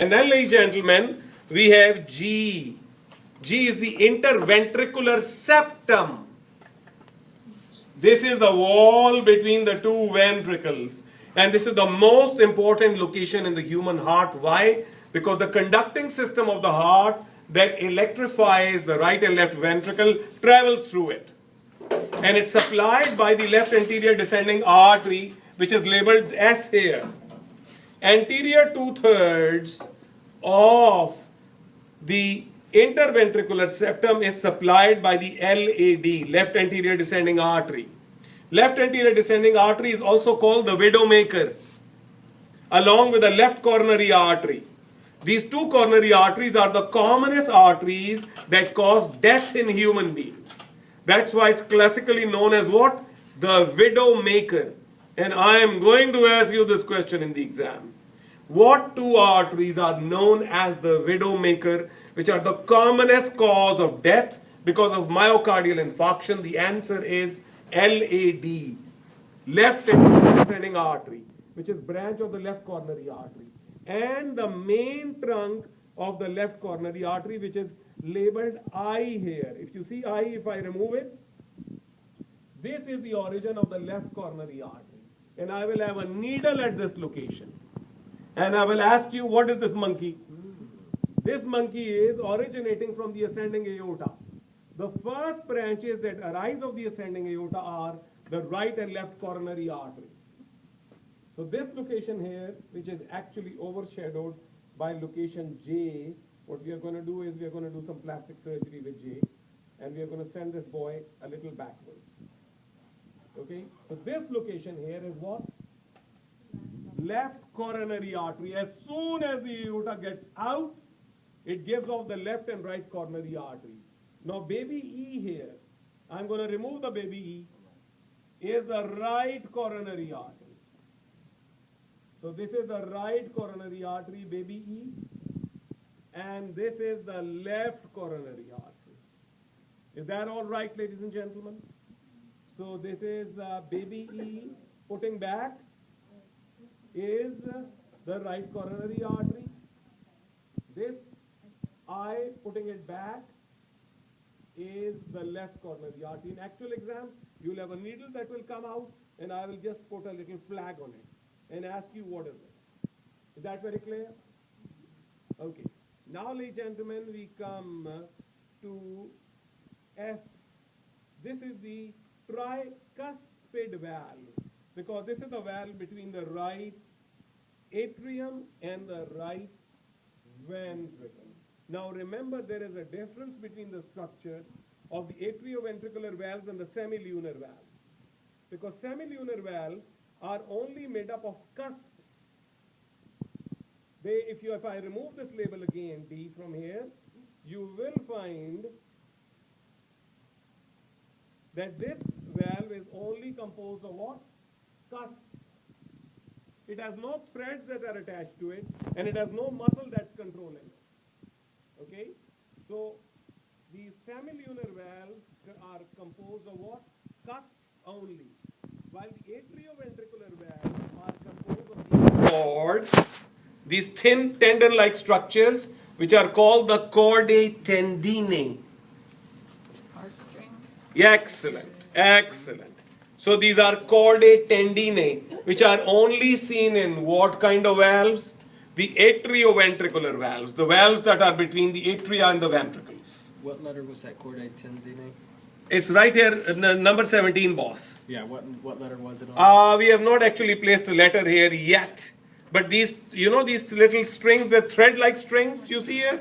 And then, ladies and gentlemen, we have G. G is the interventricular septum. This is the wall between the two ventricles. And this is the most important location in the human heart. Why? Because the conducting system of the heart that electrifies the right and left ventricle travels through it. And it's supplied by the left anterior descending artery, which is labeled S here. Anterior 2/3 of the interventricular septum is supplied by the LAD, left anterior descending artery. Left anterior descending artery is also called the widowmaker, along with the left coronary artery. These two coronary arteries are the commonest arteries that cause death in human beings. That's why it's classically known as what? The widowmaker. And I am going to ask you this question in the exam. What two arteries are known as the widowmaker, which are the commonest cause of death because of myocardial infarction? The answer is LAD, left descending artery, which is branch of the left coronary artery, and the main trunk of the left coronary artery, which is labeled I here. If you see I, if I remove it, this is the origin of the left coronary artery. And I will have a needle at this location. And I will ask you, what is this monkey? This monkey is originating from the ascending aorta. The first branches that arise of the ascending aorta are the right and left coronary arteries. So this location here, which is actually overshadowed by location J, what we are going to do is we are going to do some plastic surgery with J, and we are going to send this boy a little backwards. Okay? So this location here is what? Left coronary artery. As soon as the aorta gets out, it gives off the left and right coronary arteries. Now baby E here, I'm going to remove the baby E, is the right coronary artery. So this is the right coronary artery, baby E, and this is the left coronary artery. Is that all right, ladies and gentlemen? So this is baby E, putting back is the right coronary artery. This I, putting it back, is the left coronary artery. In actual exam, you'll have a needle that will come out, and I will just put a little flag on it and ask you, what is this? Is that very clear? Okay. Now, ladies and gentlemen, we come to F. This is the tricuspid valve, because this is the valve between the right atrium and the right ventricle. Now remember, there is a difference between the structure of the atrioventricular valves and the semilunar valves, because semilunar valves are only made up of cusps. If I remove this label again, D, from here, you will find that this valve is only composed of what? Cusps. It has no threads that are attached to it, and it has no muscle that's controlling it. Okay? So, these semilunar valves are composed of what? Cusps only. While the atrioventricular valves are composed of these cords, these thin tendon-like structures, which are called the chordae tendineae. Yeah, excellent, excellent. So these are chordae tendineae, which are only seen in what kind of valves? The atrioventricular valves, the valves that are between the atria and the ventricles. What letter was that chordae tendineae? It's right here, number 17, boss. Yeah, what letter was it on? We have not actually placed a letter here yet. But these, you know, these little strings, the thread-like strings, you see here?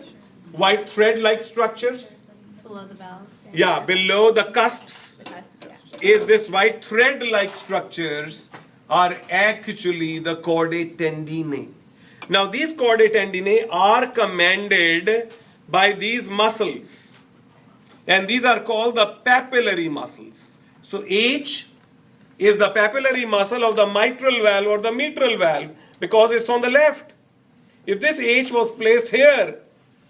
White thread-like structures. Below the valves. Yeah, below the cusps. The cusp, Is this white thread-like structures are actually the chordae tendineae. Now these chordae tendineae are commanded by these muscles, and these are called the papillary muscles. So H is the papillary muscle of the mitral valve or the mitral valve, because it's on the left. If this H was placed here,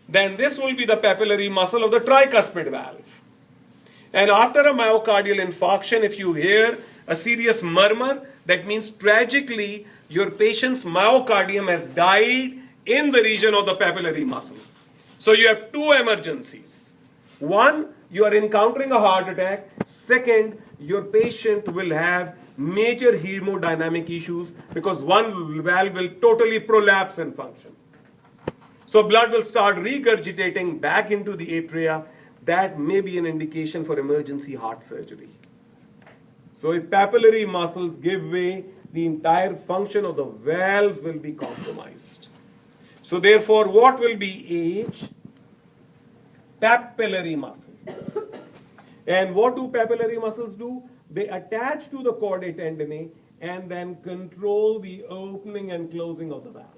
then this will be the papillary muscle of the tricuspid valve. And after a myocardial infarction, if you hear a serious murmur, that means tragically your patient's myocardium has died in the region of the papillary muscle. So you have two emergencies. One, you are encountering a heart attack. Second, your patient will have major hemodynamic issues because one valve will totally prolapse and function. So blood will start regurgitating back into the atria. That may be an indication for emergency heart surgery. So if papillary muscles give way, the entire function of the valves will be compromised. So therefore, what will be age? Papillary muscle. And what do papillary muscles do? They attach to the chordae tendineae and then control the opening and closing of the valves.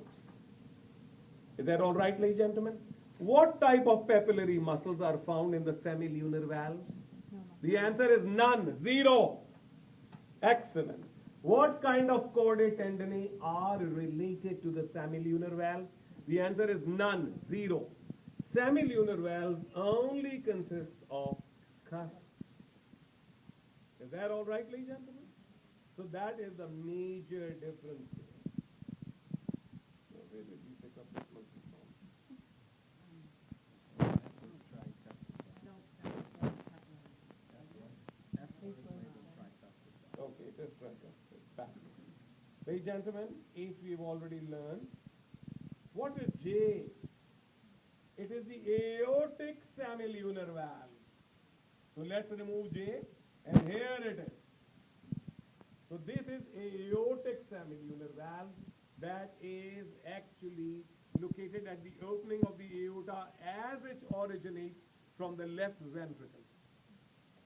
Is that all right, ladies and gentlemen? What type of papillary muscles are found in the semilunar valves? The answer is none, zero. Excellent. What kind of chordae tendineae are related to the semilunar valves? The answer is none, zero. Semilunar valves only consist of cusps. Is that all right, ladies and gentlemen? So that is the major difference here. So where did we pick up this monkey from? Okay, it is tricuspid. Back. Ladies and gentlemen, H we have already learned. What is J? It is the aortic semilunar valve. So let's remove J, and here it is. So this is aortic semilunar valve that is actually located at the opening of the aorta as it originates from the left ventricle.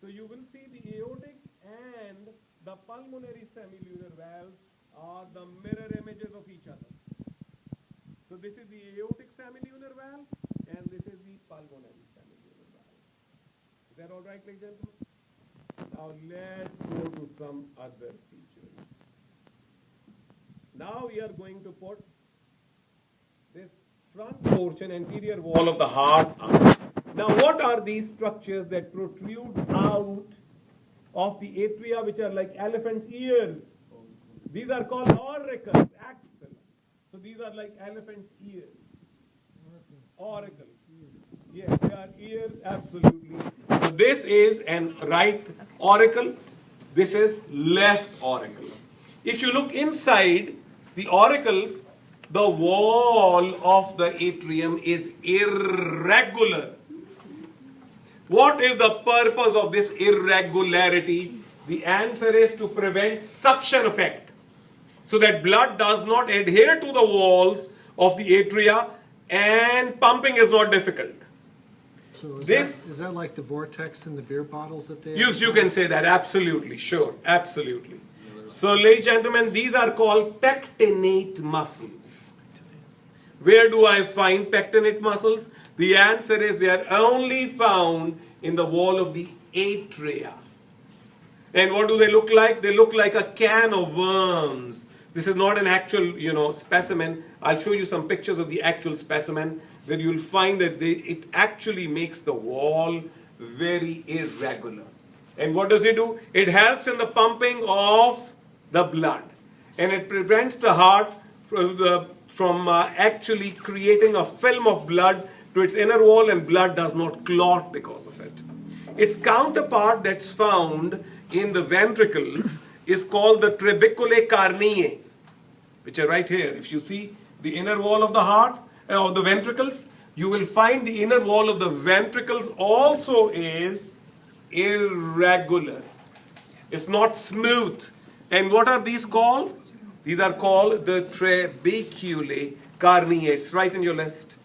So you will see the aortic and the pulmonary semilunar valves are the mirror images of each other. So this is the aortic semilunar valve and this is the pulmonary semilunar valve. Is that all right, ladies and gentlemen? Now let's go to some other features. Now we are going to put this front portion, anterior wall of the heart out. Now what are these structures that protrude out of the atria which are like elephant's ears? These are called auricles. Excellent. So these are like elephant's ears. Auricles. Yes, they are ears, absolutely. So this is an right auricle. This is left auricle. If you look inside the auricles, the wall of the atrium is irregular. What is the purpose of this irregularity? The answer is to prevent suction effect, so that blood does not adhere to the walls of the atria and pumping is not difficult. So is that like the vortex in the beer bottles that they have? You can say that, absolutely, sure, absolutely. So ladies and gentlemen, these are called pectinate muscles. Where do I find pectinate muscles? The answer is they are only found in the wall of the atria. And what do they look like? They look like a can of worms. This is not an actual, specimen. I'll show you some pictures of the actual specimen where you'll find that it actually makes the wall very irregular. And what does it do? It helps in the pumping of the blood. And it prevents the heart from actually creating a film of blood to its inner wall, and blood does not clot because of it. Its counterpart that's found in the ventricles is called the trabeculae carneae, which are right here. If you see the inner wall of the heart, of the ventricles, you will find the inner wall of the ventricles also is irregular. It's not smooth. And what are these called? These are called the trabeculae carneae. It's right in your list.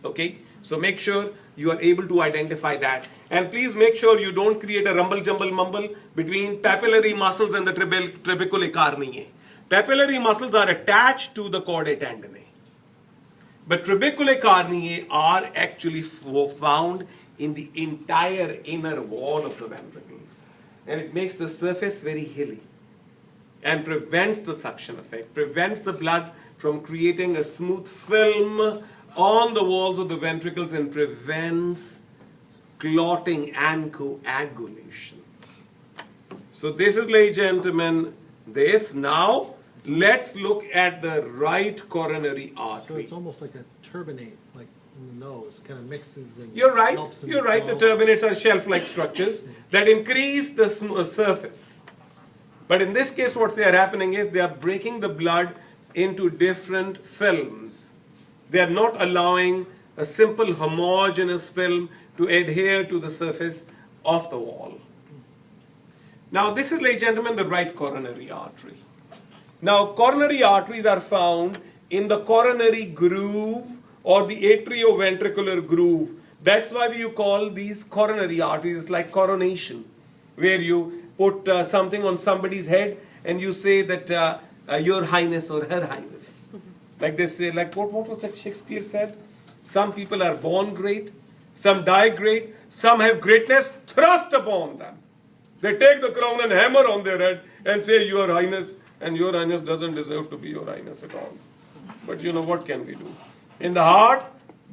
Okay? So make sure you are able to identify that. And please make sure you don't create a rumble jumble mumble between papillary muscles and the trabeculae carneae. Papillary muscles are attached to the chordae tendineae. But trabeculae carneae are actually found in the entire inner wall of the ventricles. And it makes the surface very hilly and prevents the suction effect, prevents the blood from creating a smooth film on the walls of the ventricles, and prevents clotting and coagulation. So this is, ladies and gentlemen, this. Now Let's look at the right coronary So artery. it's almost like a turbinate, like in the nose, kind of mixes and You're right. helps in You're right. The flow. turbinates are shelf-like structures that increase the surface. But in this case, what they are happening is they are breaking the blood into different films. They are not allowing a simple homogeneous film to adhere to the surface of the wall. Now, this is, ladies and gentlemen, the right coronary artery. Now, coronary arteries are found in the coronary groove or the atrioventricular groove. That's why you call these coronary arteries. It's like coronation, where you put something on somebody's head and you say that Your Highness or Her Highness. Like they say, like what was that Shakespeare said? Some people are born great, some die great, some have greatness thrust upon them. They take the crown and hammer on their head and say, Your Highness, and Your Highness doesn't deserve to be Your Highness at all. But you know, what can we do? In the heart,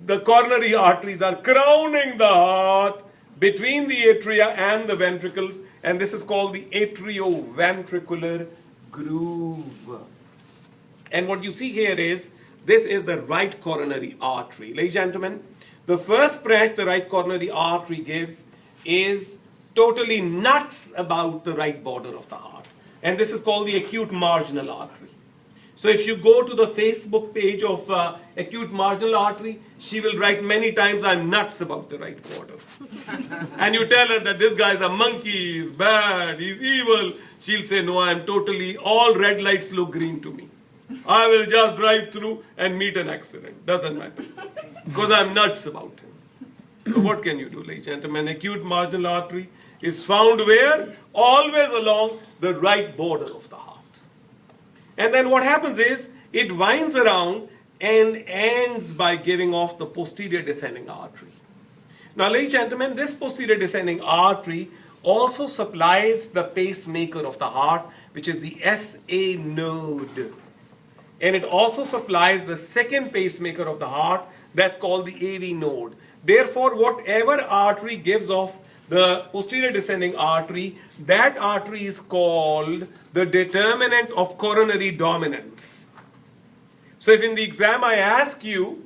the coronary arteries are crowning the heart between the atria and the ventricles, and this is called the atrioventricular groove. And what you see here is, this is the right coronary artery. Ladies and gentlemen, the first branch the right coronary artery gives is totally nuts about the right border of the heart. And this is called the acute marginal artery. So if you go to the Facebook page of acute marginal artery, she will write many times, I'm nuts about the right border. And you tell her that this guy is a monkey, he's bad, he's evil. She'll say, no, I'm totally, all red lights look green to me. I will just drive through and meet an accident. Doesn't matter. Because I'm nuts about him. So what can you do, ladies and gentlemen? Acute marginal artery is found where? Always along the right border of the heart. And then what happens is, it winds around and ends by giving off the posterior descending artery. Now, ladies and gentlemen, this posterior descending artery also supplies the pacemaker of the heart, which is the SA node. And it also supplies the second pacemaker of the heart, that's called the AV node. Therefore, whatever artery gives off the posterior descending artery, that artery is called the determinant of coronary dominance. So if in the exam I ask you,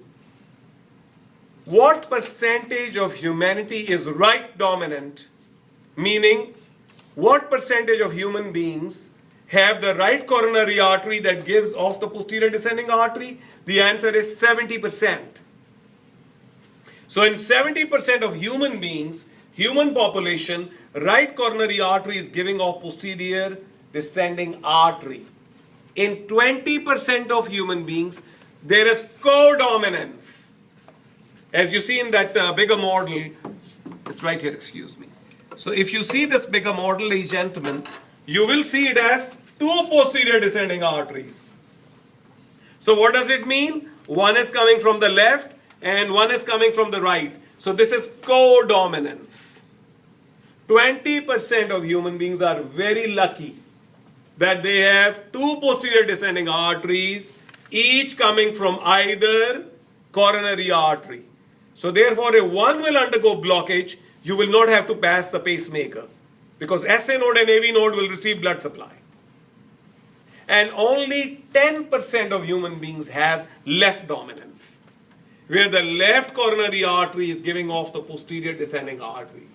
what percentage of humanity is right dominant, meaning what percentage of human beings have the right coronary artery that gives off the posterior descending artery? The answer is 70%. So in 70% of human beings, human population, right coronary artery is giving off posterior descending artery. In 20% of human beings, there is codominance. As you see in that bigger model, it's right here, excuse me. So if you see this bigger model, ladies and gentlemen, you will see it as two posterior descending arteries. So what does it mean? One is coming from the left and one is coming from the right. So this is codominance. 20% of human beings are very lucky that they have two posterior descending arteries, each coming from either coronary artery. So therefore, if one will undergo blockage, you will not have to pass the pacemaker, because SA node and AV node will receive blood supply. And only 10% of human beings have left dominance, where the left coronary artery is giving off the posterior descending artery.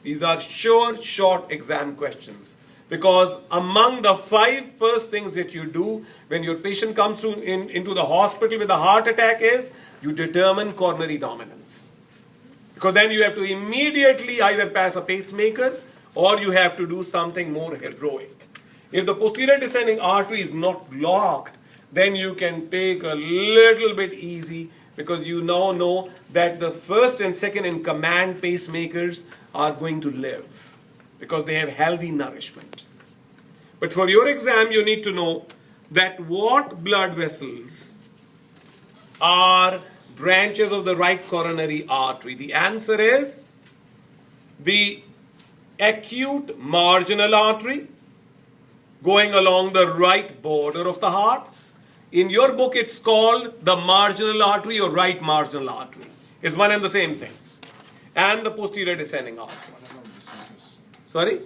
These are sure short exam questions, because among the 5 first things that you do when your patient comes into the hospital with a heart attack is, you determine coronary dominance. Because then you have to immediately either pass a pacemaker or you have to do something more heroic. If the posterior descending artery is not blocked, then you can take a little bit easy, because you now know that the first and second in command pacemakers are going to live, because they have healthy nourishment. But for your exam, you need to know that what blood vessels are branches of the right coronary artery. The answer is the acute marginal artery going along the right border of the heart. In your book, it's called the marginal artery or right marginal artery. It's one and the same thing. And the posterior descending artery. Sorry?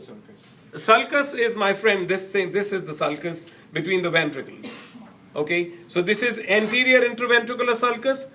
Sulcus is, my friend, this is the sulcus. between the ventricles. Okay, so this is anterior interventricular sulcus.